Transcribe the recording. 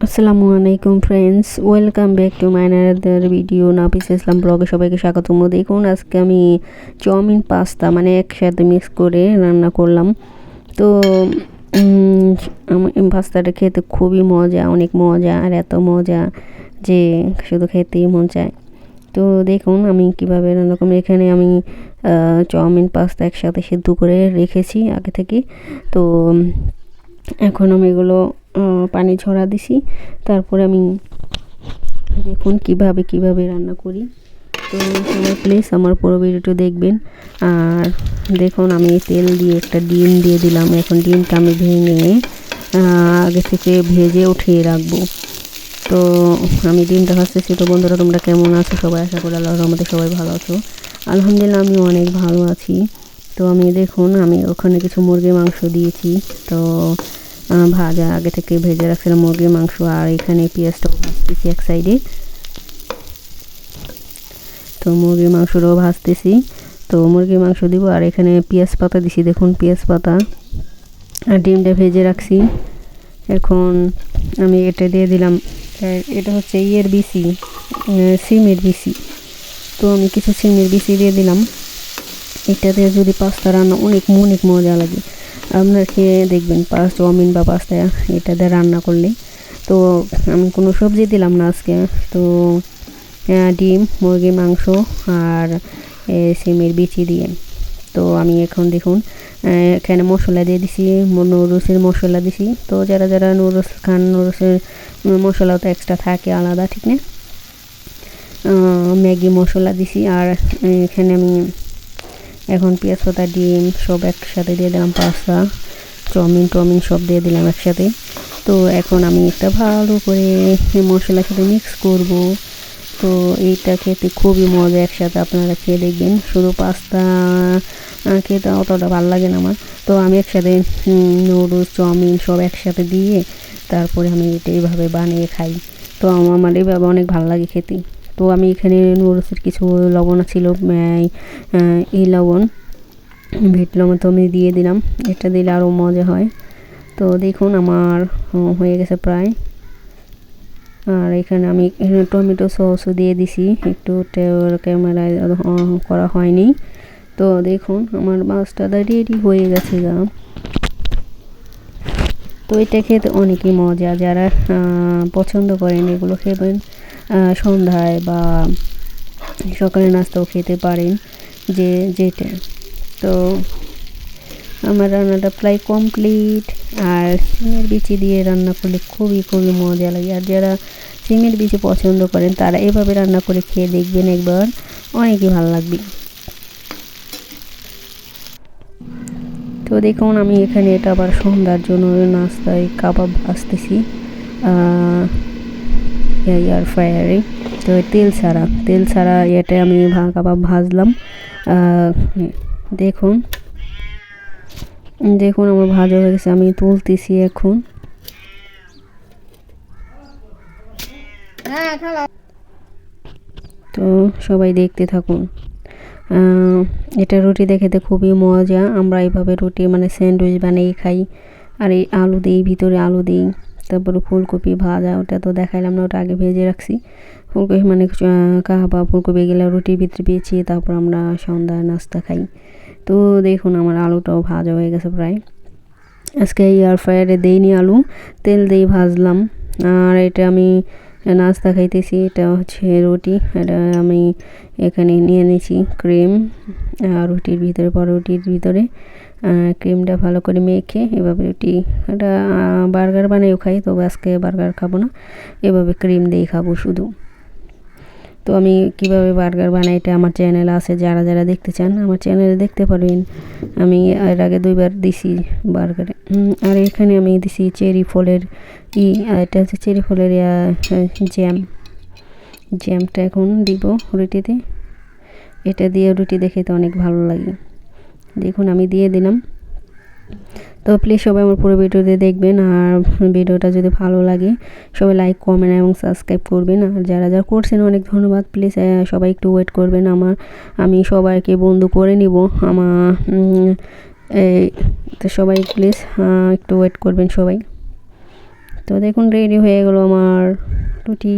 আসসালামু আলাইকুম friends, welcome back to my another video. Nafisa Islam ব্লগে সবাইকে স্বাগতম। দেখুন আজকে আমি চাউমিন পাস্তা মানে একসাথে মিক্স করে রান্না করলাম। তো পাস্তাটা খেতে খুবই মজা, অনেক মজা, আর এত মজা যে শুধু খেতেই মন চায়। তো দেখুন আমি কিভাবে রান্না করলাম। এখানে আমি চাউমিন পাস্তা একসাথে সিদ্ধ করে রেখেছি আগে থেকে। তো এখন আমি এগুলো পানি ঝরা দিছি। তারপরে আমি দেখুন কিভাবে রান্না করি। তো সবাই প্লিজ আমার পুরো ভিডিওটা দেখবেন। আর দেখুন আমি তেল দিয়ে একটা ডিম দিয়ে দিলাম। এখন ডিমটা আমি ভেঙে আগে থেকে ভেজে উঠিয়ে রাখবো। তো আমি ডিমটা ভাজতেছি। তো বন্ধুরা, তোমরা কেমন আছো সবাই? আশা করি আল্লাহর রহমতে সবাই ভালো আছো। আলহামদুলিল্লাহ আমি অনেক ভালো আছি। তো আমি দেখুন আমি ওখানে কিছু মুরগির মাংস দিয়েছি। তো ভাজা আগে থেকে ভেজে রাখছিলাম মুরগির মাংস। আর এখানে পেঁয়াজটাও ভাজতেছি এক সাইডে। তো মুরগির মাংসটাও ভাজতেছি। তো মুরগির মাংস দিব, আর এখানে পেঁয়াজ পাতা দিছি। দেখুন পেঁয়াজ পাতা আর ডিমটা ভেজে রাখছি। এখন আমি এটা দিয়ে দিলাম। এটা হচ্ছে বিচি, সিমের বিচি। তো আমি কিছু সিমের বিচি দিয়ে দিলাম। এটাতে যদি পাস্তা রান্না অনেক মজা লাগে। আপনার খেয়ে দেখবেন চাউমিন বা পাস্তা এটা দিয়ে রান্না করলে। তো আমি কোনো সবজি দিলাম না আজকে। তো ডিম, মুরগির মাংস আর সিমের বিচি দিয়ে। তো আমি এখন দেখুন এখানে মশলা দিয়ে দিছি, নুডলসের মশলা দিছি। তো যারা নুডলস খান, নুডলসের মশলাও তো এক্সট্রা থাকে আলাদা, ঠিক না? ম্যাগি মশলা দিছি। আর এখানে আমি এখন পেঁয়াজ পাতা, ডিম সব একসাথে দিয়ে দিলাম। পাস্তা, চাউমিন সব দিয়ে দিলাম একসাথে। তো এখন আমি একটা ভালো করে মশলার সাথে মিক্স করব। তো এইটা খেতে খুবই মজা। একসাথে আপনারা খেয়ে দেখবেন। শুধু পাস্তা খেতে অতটা ভালো লাগে না আমার। তো আমি একসাথে নুডলস, চাউমিন সব একসাথে দিয়ে তারপরে আমি এটা এইভাবে বানিয়ে খাই। তো আমার এইভাবে অনেক ভালো লাগে খেতে। তো আমি এখানে নুডলসের কিছু লবণ ছিল, এই লবণ, বিট লবণ তো আমি দিয়ে দিলাম। এটা দিলে আরও মজা হয়। তো দেখুন আমার হয়ে গেছে প্রায়। আর এখানে আমি টমেটো সসও দিয়ে দিছি। একটু ক্যামেরায় করা হয়নি। তো দেখুন আমার মাছটা রেডি হয়ে গেছে গা। তো এটা খেতে অনেকই মজা। যারা পছন্দ করেন এগুলো খেবেন, সন্ধ্যায় বা সকালে নাস্তাও খেতে পারেন, যেটা। তো আমার রান্নাটা প্রায় কমপ্লিট। আর সিমের বিচি দিয়ে রান্না করলে খুবই মজা লাগে। আর যারা সিমের বিচি পছন্দ করেন তারা এভাবে রান্না করে খেয়ে দেখবেন একবার, অনেকই ভালো লাগবে। তো দেখুন আমি এখানে এটা আবার সন্ধ্যার জন্য নাস্তায় কাবাব ভাজতেছি এয়ার ফ্রায়ারে। তো তেল ছাড়া এটা আমি কাবাব ভাজলাম। দেখুন আমার ভাজা হয়ে গেছে। আমি তুলতেছি এখন। তো সবাই দেখতে থাকুন। এটা রুটি খেতে খুবই মজা। আমরা এইভাবে রুটি মানে স্যান্ডউইচ বানিয়ে খাই। আর এই আলু দিই, ভিতরে আলু দিই। তারপরে ফুলকপি ভাজা, ওটা তো দেখাইলাম না, ওটা আগে ভেজে রাখছি। ফুলকপি মানে কাবাব, ফুলকপি গেলে রুটির ভিতরে পেঁচিয়ে তারপর আমরা সন্ধ্যায় নাস্তা খাই। তো দেখুন আমার আলুটাও ভাজা হয়ে গেছে প্রায়। আজকে এয়ার ফ্রায়ারে দেইনি আলু, তেল দিয়ে ভাজলাম। আর এটা আমি নাস্তা খাইতেছি। এটা হচ্ছে রুটি। এটা আমি এখানে নিয়ে নিয়েছি ক্রিম রুটির ভিতরে, রুটির ভিতরে ক্রিমটা ভালো করে মেখে এভাবে রুটি। এটা বার্গার বানিয়েও খাই, তবে আজকে বার্গার খাবো না, এভাবে ক্রিম দিয়ে খাবো শুধু। তো আমি কিভাবে বার্গার বানাই এটা আমার চ্যানেলে আছে, যারা দেখতে চান আমার চ্যানেলে দেখতে পারবেন। আমি এর আগে 2 বার দিছি বার্গারে। আর এখানে আমি দিছি চেরি ফলের এটা হচ্ছে চেরি ফলের জ্যামটা এখন দিব রুটিতে। এটা দিয়ে রুটি দেখে তো অনেক ভালো লাগে। দেখুন আমি দিয়ে দিলাম। তো প্লিজ সবাই আমার পুরো ভিডিওতে দেখবেন। আর ভিডিওটা যদি ভালো লাগে সবাই লাইক, কমেন্ট এবং সাবস্ক্রাইব করবেন। আর যারা করছেন অনেক ধন্যবাদ। প্লিজ সবাই একটু ওয়েট করবেন। আমি সবাইকে বন্ধু করে নিব তো সবাই প্লিজ একটু ওয়েট করবেন সবাই। তো দেখুন রেডি হয়ে গেল আমার রুটি।